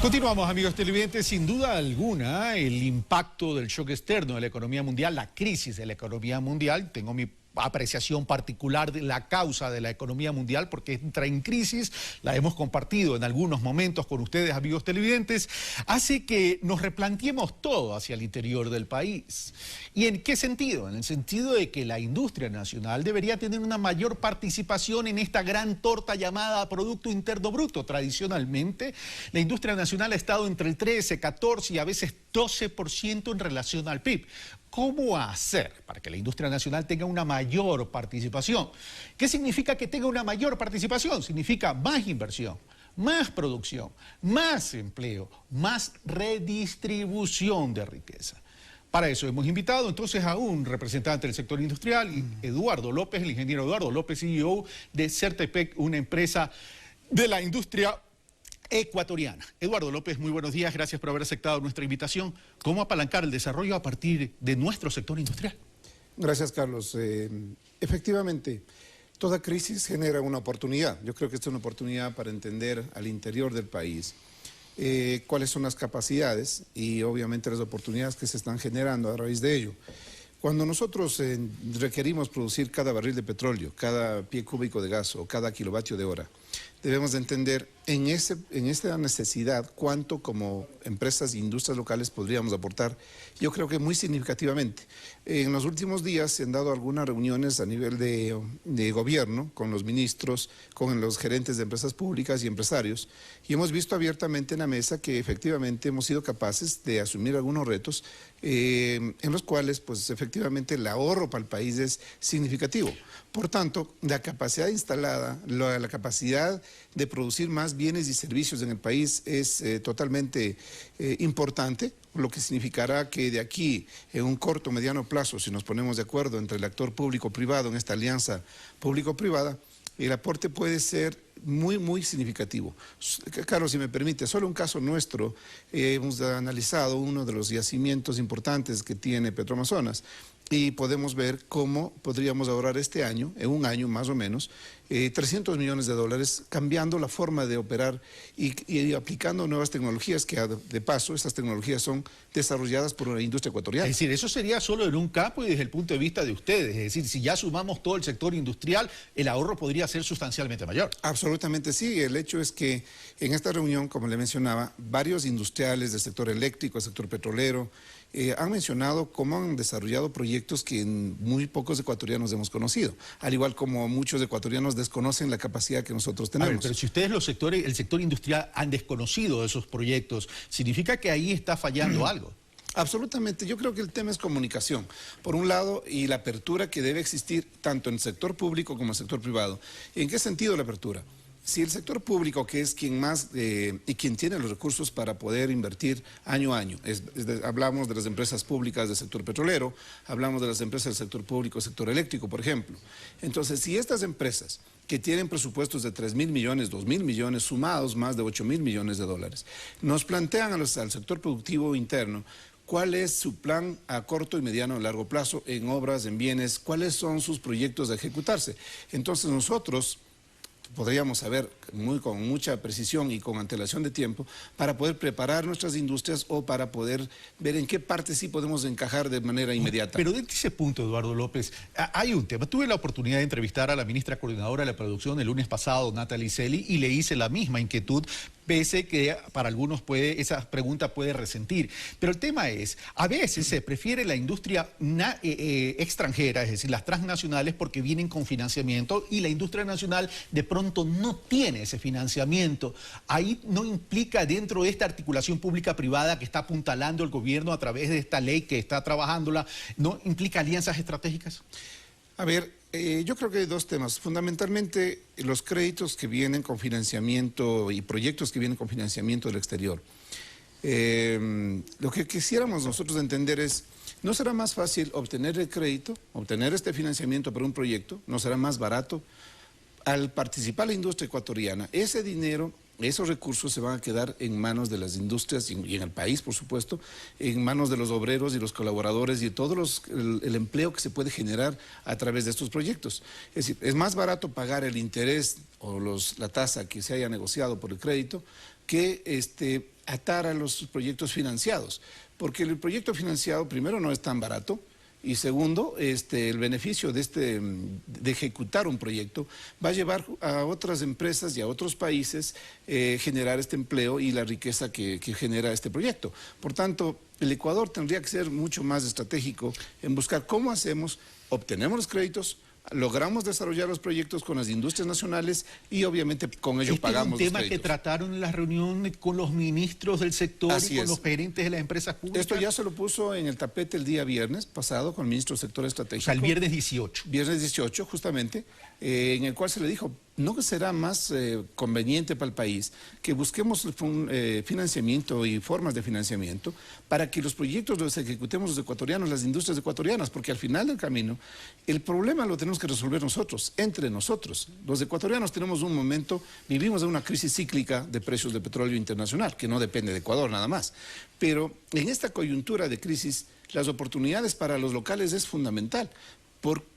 Continuamos, amigos televidentes. Sin duda alguna, el impacto del shock externo de la economía mundial, la crisis de la economía mundial, tengo mi apreciación particular de la causa de la economía mundial porque entra en crisis, la hemos compartido en algunos momentos con ustedes, amigos televidentes, hace que nos replanteemos todo hacia el interior del país. ¿Y en qué sentido? En el sentido de que la industria nacional debería tener una mayor participación en esta gran torta llamada Producto Interno Bruto. Tradicionalmente, la industria nacional ha estado entre el 13, 14 y a veces 12% en relación al PIB. ¿Cómo hacer para que la industria nacional tenga una mayor participación? ¿Qué significa que tenga una mayor participación? Significa más inversión, más producción, más empleo, más redistribución de riqueza. Para eso hemos invitado entonces a un representante del sector industrial, Eduardo López, el ingeniero Eduardo López, CEO de Certepec, una empresa de la industria ecuatoriana. Eduardo López, muy buenos días, gracias por haber aceptado nuestra invitación. ¿Cómo apalancar el desarrollo a partir de nuestro sector industrial? Gracias, Carlos. Efectivamente, toda crisis genera una oportunidad. Yo creo que esta es una oportunidad para entender al interior del país cuáles son las capacidades y obviamente las oportunidades que se están generando a raíz de ello. Cuando nosotros requerimos producir cada barril de petróleo, cada pie cúbico de gas o cada kilovatio de hora, debemos de entender en esta necesidad cuánto como empresas e industrias locales podríamos aportar. Yo creo que muy significativamente. En los últimos días se han dado algunas reuniones a nivel de gobierno con los ministros, con los gerentes de empresas públicas y empresarios, y hemos visto abiertamente en la mesa que efectivamente hemos sido capaces de asumir algunos retos en los cuales pues efectivamente el ahorro para el país es significativo. Por tanto, la capacidad instalada, la capacidad de producir más bienes y servicios en el país es totalmente importante, lo que significará que de aquí, en un corto o mediano plazo, si nos ponemos de acuerdo entre el actor público-privado en esta alianza público-privada, el aporte puede ser muy significativo. Carlos, si me permite, solo un caso nuestro, hemos analizado uno de los yacimientos importantes que tiene Petroamazonas y podemos ver cómo podríamos ahorrar este año, en un año más o menos, 300 millones de dólares, cambiando la forma de operar y aplicando nuevas tecnologías que, de paso, estas tecnologías son desarrolladas por una industria ecuatoriana. Es decir, eso sería solo en un campo y desde el punto de vista de ustedes. Es decir, si ya sumamos todo el sector industrial, el ahorro podría ser sustancialmente mayor. Absolutamente sí. El hecho es que en esta reunión, como le mencionaba, varios industriales del sector eléctrico, del sector petrolero, han mencionado cómo han desarrollado proyectos que muy pocos ecuatorianos hemos conocido, al igual como muchos ecuatorianos desconocen la capacidad que nosotros tenemos. A ver, pero si ustedes el sector industrial han desconocido esos proyectos, ¿significa que ahí está fallando algo? Absolutamente, yo creo que el tema es comunicación, por un lado, y la apertura que debe existir tanto en el sector público como en el sector privado. ¿En qué sentido la apertura? Si el sector público, que es quien más y quien tiene los recursos para poder invertir año a año, hablamos de las empresas públicas del sector petrolero, hablamos de las empresas del sector público, sector eléctrico, por ejemplo. Entonces, si estas empresas que tienen presupuestos de 3.000 millones, 2.000 millones, sumados más de 8.000 millones de dólares, nos plantean al sector productivo interno cuál es su plan a corto y mediano y largo plazo en obras, en bienes, cuáles son sus proyectos de ejecutarse. Entonces nosotros podríamos saber con mucha precisión y con antelación de tiempo para poder preparar nuestras industrias o para poder ver en qué parte sí podemos encajar de manera inmediata. Pero desde ese punto, Eduardo López, hay un tema. Tuve la oportunidad de entrevistar a la ministra coordinadora de la producción el lunes pasado, Natalie Celi, y le hice la misma inquietud, pese que para algunos esa pregunta puede resentir. Pero el tema es, a veces se prefiere la industria extranjera, es decir, las transnacionales, porque vienen con financiamiento y la industria nacional de pronto no tiene ese financiamiento. Ahí no implica dentro de esta articulación pública-privada que está apuntalando el gobierno a través de esta ley que está trabajándola, ¿no implica alianzas estratégicas? A ver, yo creo que hay dos temas. Fundamentalmente, los créditos que vienen con financiamiento y proyectos que vienen con financiamiento del exterior. Lo que quisiéramos nosotros entender es, ¿no será más fácil obtener el crédito, obtener este financiamiento para un proyecto? ¿No será más barato? Al participar la industria ecuatoriana, ese dinero esos recursos se van a quedar en manos de las industrias y en el país, por supuesto, en manos de los obreros y los colaboradores y de el empleo que se puede generar a través de estos proyectos. Es decir, es más barato pagar el interés o la tasa que se haya negociado por el crédito que atar a los proyectos financiados, porque el proyecto financiado primero no es tan barato. Y segundo, el beneficio de ejecutar un proyecto va a llevar a otras empresas y a otros países generar este empleo y la riqueza que genera este proyecto. Por tanto, el Ecuador tendría que ser mucho más estratégico en buscar cómo obtenemos los créditos, logramos desarrollar los proyectos con las industrias nacionales y obviamente con ello pagamos los créditos. Es un tema que trataron en la reunión con los ministros del sector y con los gerentes de las empresas públicas. Esto ya se lo puso en el tapete el día viernes pasado con el ministro del sector estratégico. O sea, el viernes 18. Viernes 18, justamente, en el cual se le dijo, ¿no que será más conveniente para el país que busquemos financiamiento y formas de financiamiento para que los proyectos los ejecutemos los ecuatorianos, las industrias ecuatorianas? Porque al final del camino, el problema lo tenemos que resolver nosotros, entre nosotros. Los ecuatorianos vivimos en una crisis cíclica de precios de petróleo internacional, que no depende de Ecuador nada más. Pero en esta coyuntura de crisis, las oportunidades para los locales es fundamental,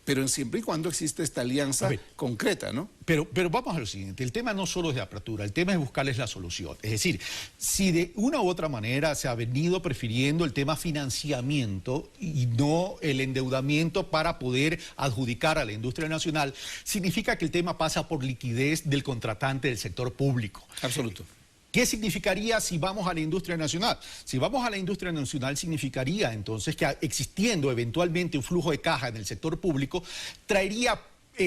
pero siempre y cuando existe esta alianza concreta, ¿no? Pero vamos a lo siguiente, el tema no solo es de apertura, el tema es buscarles la solución. Es decir, si de una u otra manera se ha venido prefiriendo el tema financiamiento y no el endeudamiento para poder adjudicar a la industria nacional, significa que el tema pasa por liquidez del contratante del sector público. Absoluto. ¿Qué significaría si vamos a la industria nacional? Si vamos a la industria nacional significaría entonces que existiendo eventualmente un flujo de caja en el sector público, traería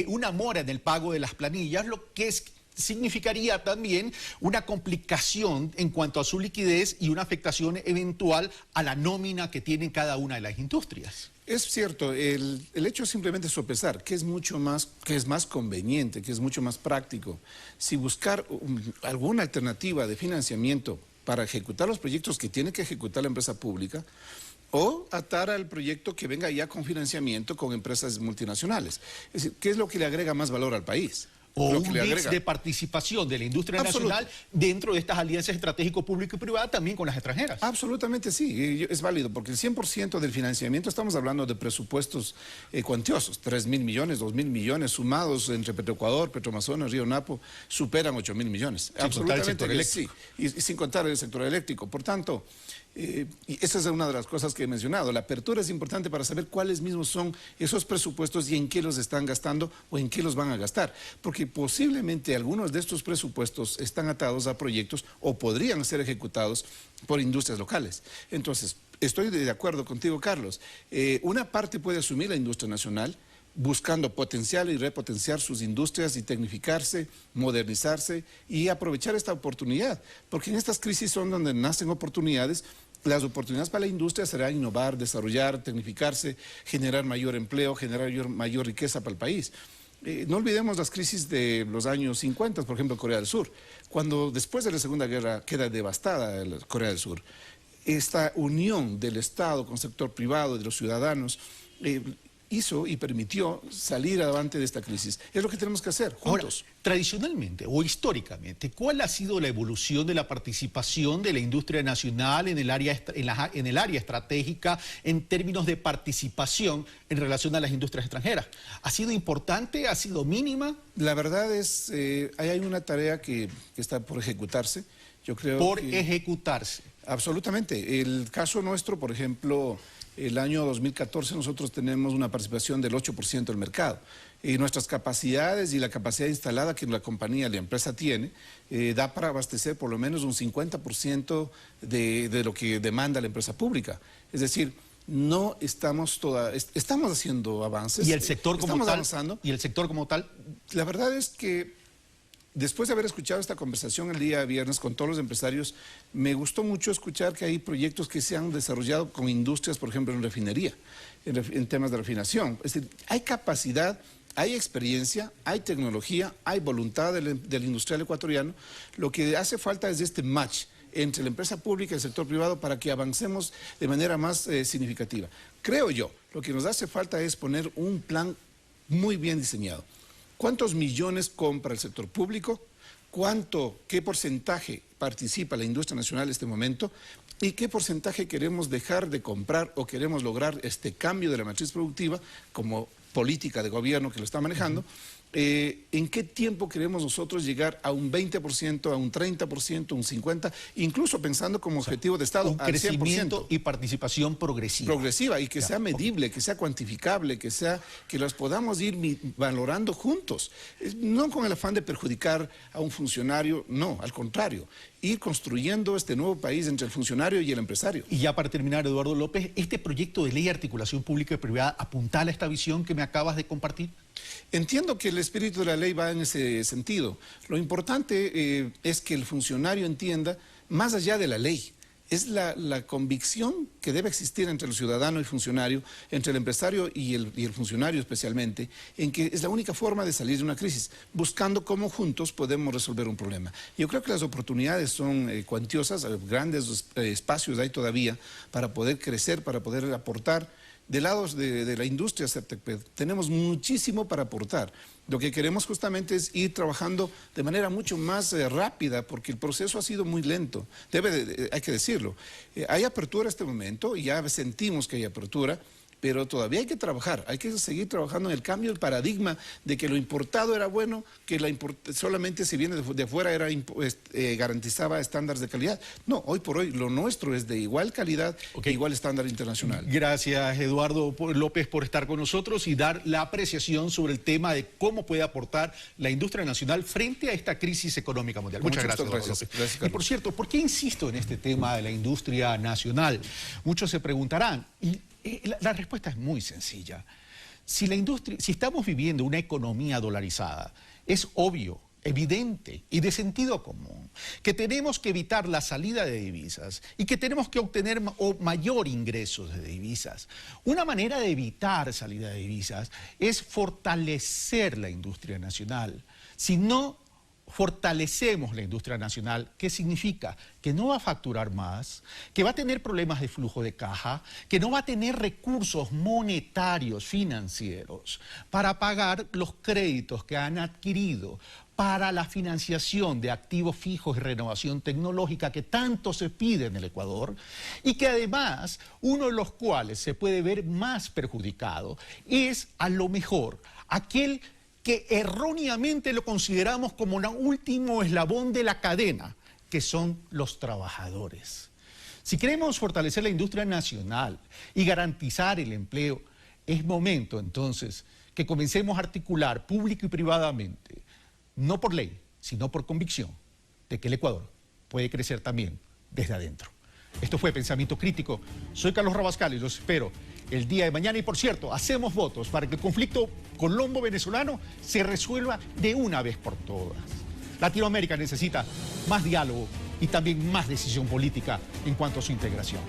una mora en el pago de las planillas, lo que significaría también una complicación en cuanto a su liquidez y una afectación eventual a la nómina que tienen cada una de las industrias. Es cierto, el hecho es simplemente sopesar que es más conveniente, que es mucho más práctico. Si buscar alguna alternativa de financiamiento para ejecutar los proyectos que tiene que ejecutar la empresa pública, o atar al proyecto que venga ya con financiamiento con empresas multinacionales. Es decir, ¿qué es lo que le agrega más valor al país? O un mix de participación de la industria nacional dentro de estas alianzas estratégicas público y privada también con las extranjeras. Absolutamente sí, es válido, porque el 100% del financiamiento, estamos hablando de presupuestos cuantiosos, 3.000 millones, 2.000 millones sumados entre Petroecuador, Petroamazonas, Río Napo, superan 8.000 millones. Sin contar el sector eléctrico. Sí, y sin contar el sector eléctrico. Por tanto, y esa es una de las cosas que he mencionado. La apertura es importante para saber cuáles mismos son esos presupuestos y en qué los están gastando o en qué los van a gastar. Porque posiblemente algunos de estos presupuestos están atados a proyectos o podrían ser ejecutados por industrias locales. Entonces, estoy de acuerdo contigo, Carlos. Una parte puede asumir la industria nacional, buscando potenciar y repotenciar sus industrias y tecnificarse, modernizarse y aprovechar esta oportunidad. Porque en estas crisis son donde nacen oportunidades. Las oportunidades para la industria serán innovar, desarrollar, tecnificarse, generar mayor empleo, generar mayor riqueza para el país. No olvidemos las crisis de los años 50, por ejemplo, Corea del Sur. Cuando después de la Segunda Guerra queda devastada Corea del Sur, esta unión del Estado con el sector privado, de los ciudadanos, hizo y permitió salir adelante de esta crisis. Es lo que tenemos que hacer, juntos. Ahora, tradicionalmente o históricamente, ¿cuál ha sido la evolución de la participación de la industria nacional en el área estratégica en términos de participación en relación a las industrias extranjeras? ¿Ha sido importante? ¿Ha sido mínima? La verdad es, hay una tarea que está por ejecutarse. Yo creo ejecutarse. Absolutamente. El caso nuestro, por ejemplo, el año 2014 nosotros tenemos una participación del 8% del mercado. Y nuestras capacidades y la capacidad instalada que la compañía, la empresa tiene, da para abastecer por lo menos un 50% de lo que demanda la empresa pública. Es decir, no estamos estamos haciendo avances. ¿Y el sector como estamos tal? Avanzando. ¿Y el sector como tal? La verdad es que después de haber escuchado esta conversación el día viernes con todos los empresarios, me gustó mucho escuchar que hay proyectos que se han desarrollado con industrias, por ejemplo, en refinería, en temas de refinación. Es decir, hay capacidad, hay experiencia, hay tecnología, hay voluntad del industrial ecuatoriano. Lo que hace falta es este match entre la empresa pública y el sector privado para que avancemos de manera más significativa. Creo yo, lo que nos hace falta es poner un plan muy bien diseñado. ¿Cuántos millones compra el sector público? qué porcentaje participa la industria nacional en este momento y qué porcentaje queremos dejar de comprar o queremos lograr este cambio de la matriz productiva como política de gobierno que lo está manejando. ¿En qué tiempo queremos nosotros llegar a un 20%, a un 30%, un 50%, incluso pensando como objetivo de Estado un al crecimiento 100%? y participación progresiva. Progresiva y que sea medible, que sea cuantificable, que las podamos ir valorando juntos. No con el afán de perjudicar a un funcionario, no, al contrario. Ir construyendo este nuevo país entre el funcionario y el empresario. Y ya para terminar, Eduardo López, ¿este proyecto de ley de articulación pública y privada apuntala a esta visión que me acabas de compartir? Entiendo que el espíritu de la ley va en ese sentido. Lo importante es que el funcionario entienda más allá de la ley. Es la convicción que debe existir entre el ciudadano y funcionario, entre el empresario y el funcionario especialmente, en que es la única forma de salir de una crisis, buscando cómo juntos podemos resolver un problema. Yo creo que las oportunidades son cuantiosas, grandes espacios hay todavía para poder crecer, para poder aportar. De lados de la industria Septecped, tenemos muchísimo para aportar. Lo que queremos justamente es ir trabajando de manera mucho más rápida, porque el proceso ha sido muy lento. Hay que decirlo. Hay apertura en este momento, y ya sentimos que hay apertura, pero todavía hay que trabajar, hay que seguir trabajando en el cambio del paradigma de que lo importado era bueno, que solamente si viene de afuera garantizaba estándares de calidad. No, hoy por hoy lo nuestro es de igual calidad e igual estándar internacional. Gracias, Eduardo López, por estar con nosotros y dar la apreciación sobre el tema de cómo puede aportar la industria nacional frente a esta crisis económica mundial. Muchas gracias, Eduardo López. Gracias, y por cierto, ¿por qué insisto en este tema de la industria nacional? Muchos se preguntarán, y la respuesta es muy sencilla. Si estamos viviendo una economía dolarizada, es obvio, evidente y de sentido común que tenemos que evitar la salida de divisas y que tenemos que obtener mayor ingresos de divisas. Una manera de evitar salida de divisas es fortalecer la industria nacional. Si no fortalecemos la industria nacional, ¿qué significa? Que no va a facturar más, que va a tener problemas de flujo de caja, que no va a tener recursos monetarios, financieros, para pagar los créditos que han adquirido para la financiación de activos fijos y renovación tecnológica que tanto se pide en el Ecuador, y que además uno de los cuales se puede ver más perjudicado es a lo mejor aquel que erróneamente lo consideramos como el último eslabón de la cadena, que son los trabajadores. Si queremos fortalecer la industria nacional y garantizar el empleo, es momento entonces que comencemos a articular público y privadamente, no por ley, sino por convicción, de que el Ecuador puede crecer también desde adentro. Esto fue Pensamiento Crítico. Soy Carlos Rabascal y los espero el día de mañana. Y por cierto, hacemos votos para que el conflicto colombo-venezolano se resuelva de una vez por todas. Latinoamérica necesita más diálogo y también más decisión política en cuanto a su integración.